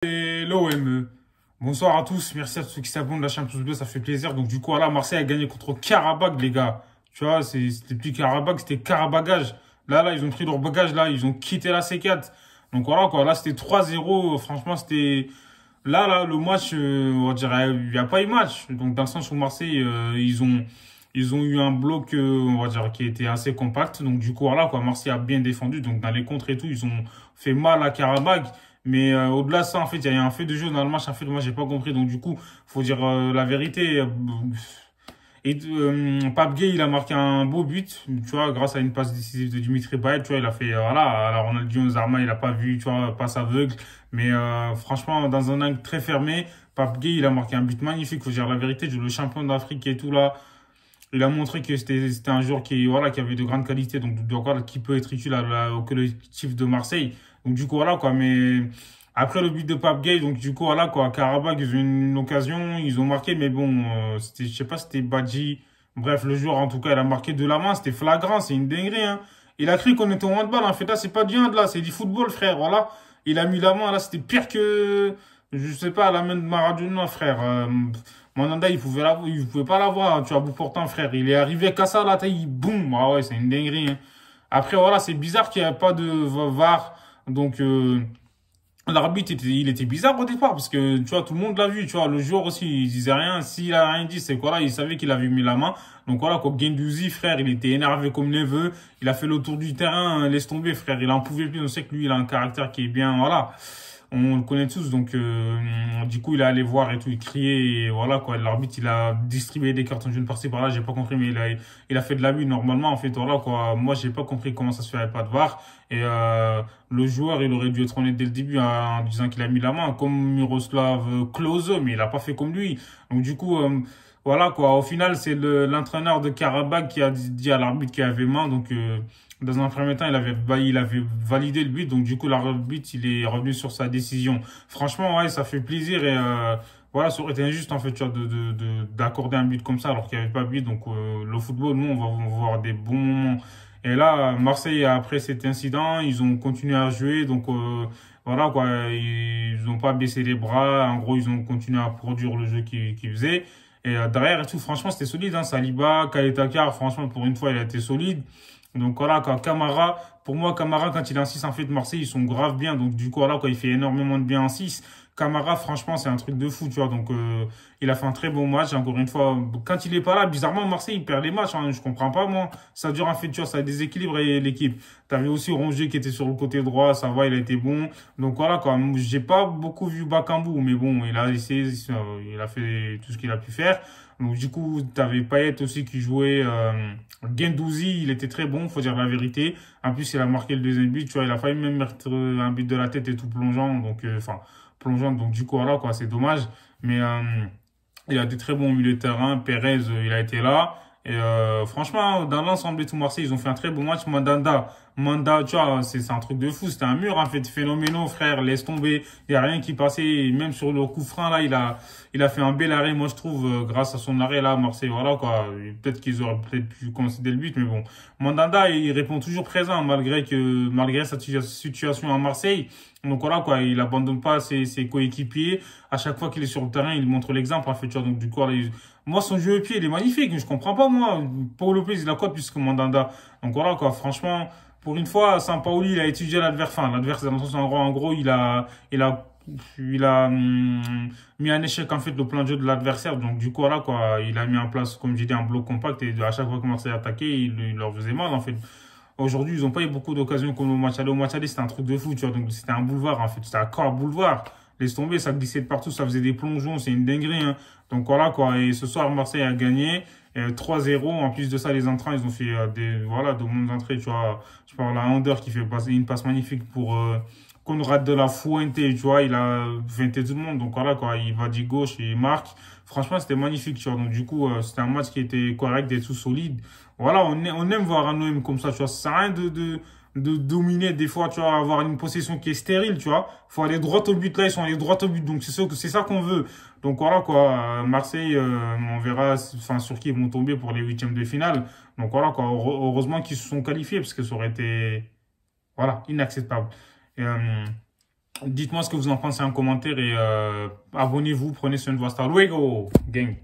Et l'OM. Bonsoir à tous, merci à ceux qui s'abonnent à la Champions League, ça fait plaisir. Donc du coup, voilà, Marseille a gagné contre Karabakh, les gars. Tu vois, c'était plus Karabakh, c'était Karabagage. Là, ils ont pris leur bagage, là, ils ont quitté la C4. Donc voilà, quoi, là, c'était 3-0. Franchement, c'était... Là, le match, on va dire, il n'y a pas eu match. Donc dans le sens où Marseille, ils ont eu un bloc, on va dire, qui était assez compact. Donc du coup, voilà, quoi, Marseille a bien défendu. Donc dans les contres et tout, ils ont fait mal à Karabakh. Mais au-delà de ça, en fait, il y a un fait de jeu dans le match, un fait de match, j'ai pas compris. Donc du coup, faut dire la vérité. Pape Gueye, il a marqué un beau but, tu vois, grâce à une passe décisive de Dimitri Payet, tu vois, il a fait, voilà, à la Ronaldinho Zarma, il a pas vu, tu vois, passe aveugle. Mais franchement, dans un angle très fermé, Pape Gueye, il a marqué un but magnifique, faut dire la vérité, le champion d'Afrique et tout là. Il a montré que c'était un joueur qui, voilà, qui avait de grandes qualités, donc voilà, qui peut être utile au collectif de Marseille. Donc du coup, voilà, quoi, mais après le but de Pape Gueye, donc du coup, voilà, quoi, Karabakh, ils ont eu une occasion, ils ont marqué, mais bon, c'était, je sais pas, c'était Badji. Bref, le joueur, en tout cas, il a marqué de la main, c'était flagrant, c'est une dinguerie, hein. Il a cru qu'on était au handball, en fait, là, c'est pas du hand, là, c'est du football, frère, voilà. Il a mis la main, là, c'était pire que, je sais pas, la main de Maradona, frère. Mandanda, il pouvait pas l'avoir, hein, tu vois, bout portant, frère. Il est arrivé qu'à ça, la taille, boum. Ah ouais, c'est une dinguerie, hein. Après, voilà, c'est bizarre qu'il n'y ait pas de VAR. Donc, l'arbitre, il était bizarre au départ, parce que, tu vois, tout le monde l'a vu, tu vois, le joueur aussi, il disait rien. S'il a rien dit, c'est quoi là, il savait qu'il avait mis la main. Donc voilà, quoi, Guendouzi, frère, il était énervé comme neveu. Il a fait le tour du terrain, laisse tomber, frère. Il en pouvait plus. On sait que lui, il a un caractère qui est bien, voilà. On le connaît tous, donc du coup il est allé voir et tout, il criait et voilà quoi. L'arbitre il a distribué des cartons jaunes par-ci par-là, j'ai pas compris, mais il a fait de l'abus normalement en fait. Voilà quoi. Moi j'ai pas compris comment ça se fait avec pas de VAR et le joueur il aurait dû être honnête dès le début en disant qu'il a mis la main comme Miroslav Klose, mais il a pas fait comme lui. Donc du coup voilà quoi. Au final c'est l'entraîneur de Karabakh qui a dit à l'arbitre qu'il avait main, donc dans un premier temps, il avait validé le but, donc du coup, l'arbitre, il est revenu sur sa décision. Franchement, ouais, ça fait plaisir et voilà, ça aurait été injuste en fait, tu vois, d'accorder un but comme ça alors qu'il n'y avait pas de but. Donc le football, nous, on va voir des bons moments. Et là, Marseille, après cet incident, ils ont continué à jouer, donc voilà quoi, ils n'ont pas baissé les bras. En gros, ils ont continué à produire le jeu qu'ils faisaient. Et derrière et tout, franchement, c'était solide, hein. Saliba, Kaletakar, franchement, pour une fois, il a été solide. Donc voilà, quand Camara, pour moi, Camara, quand il est en 6 en fait, Marseille, ils sont grave bien. Donc du coup, voilà, quoi, il fait énormément de bien en 6. Camara, franchement, c'est un truc de fou, tu vois. Donc il a fait un très bon match. Encore une fois, quand il est pas là, bizarrement, Marseille, il perd les matchs, hein. Je comprends pas, moi. Ça dure en fait, tu vois, ça déséquilibre l'équipe. T'avais aussi Rongier qui était sur le côté droit, ça va, il a été bon. Donc voilà, quoi. J'ai pas beaucoup vu Bakambu, mais bon, il a essayé, il a fait tout ce qu'il a pu faire. Donc du coup, t'avais Payet aussi qui jouait. Guendouzi, il était très bon, faut dire la vérité. En plus, il a marqué le deuxième but, tu vois, il a failli même mettre un but de la tête et tout plongeant, donc enfin plongeant. Donc du coup, voilà quoi, c'est dommage. Mais il a des très bons milieux de terrain. Perez, il a été là. Et franchement, dans l'ensemble de tout Marseille, ils ont fait un très bon match. Manda, tu vois, c'est un truc de fou. C'était un mur, en fait, phénoménal, frère. Laisse tomber. Il y a rien qui passait. Et même sur le coup franc, là, il a fait un bel arrêt, moi, je trouve, grâce à son arrêt, là, Marseille. Voilà, quoi. Peut-être qu'ils auraient peut-être pu concéder le but, mais bon. Mandanda, il répond toujours présent, malgré sa situation à Marseille. Donc voilà, quoi. Il abandonne pas ses coéquipiers. À chaque fois qu'il est sur le terrain, il montre l'exemple, en fait, tu vois. Donc, du coup, moi, son jeu au pied, il est magnifique. Je comprends pas, moi. Paul Lopez, il a quoi plus que Mandanda? Donc voilà, quoi. Franchement, pour une fois, Sampaoli, il a étudié l'adversaire. Enfin, l'adversaire, en gros, il a mis en échec, en fait, le plan de jeu de l'adversaire. Donc, du coup, voilà, quoi. Il a mis en place, comme j'ai dit, un bloc compact. Et à chaque fois que Marseille attaquait, il leur faisait mal, en fait. Aujourd'hui, ils n'ont pas eu beaucoup d'occasions comme au match aller. Au match aller, c'était un truc de fou, tu vois. Donc, c'était un boulevard, en fait. C'était un corps boulevard. Laisse tomber, ça glissait de partout, ça faisait des plongeons, c'est une dinguerie, hein. Donc voilà, quoi. Et ce soir, Marseille a gagné. 3-0. En plus de ça, les entrants, ils ont fait voilà, de bonnes entrées, tu vois. Je parle à Under qui fait passer une passe magnifique pour Conrad de la Fuente, tu vois. Il a feinté tout le monde. Donc voilà, quoi. Il va du gauche et il marque. Franchement, c'était magnifique, tu vois. Donc du coup, c'était un match qui était correct, des sous solides. Voilà, on aime voir un OM comme ça, tu vois. Ça sert à rien de dominer des fois, tu vois, avoir une possession qui est stérile, tu vois. Faut aller droit au but, là, ils sont allés droit au but. Donc, c'est ça qu'on veut. Donc, voilà, quoi. Marseille, on verra, enfin, sur qui ils vont tomber pour les huitièmes de finale. Donc, voilà, quoi. Heureusement qu'ils se sont qualifiés parce que ça aurait été, voilà, inacceptable. Et, Dites-moi ce que vous en pensez en commentaire et abonnez-vous, prenez soin de vous. Hasta luego, gang.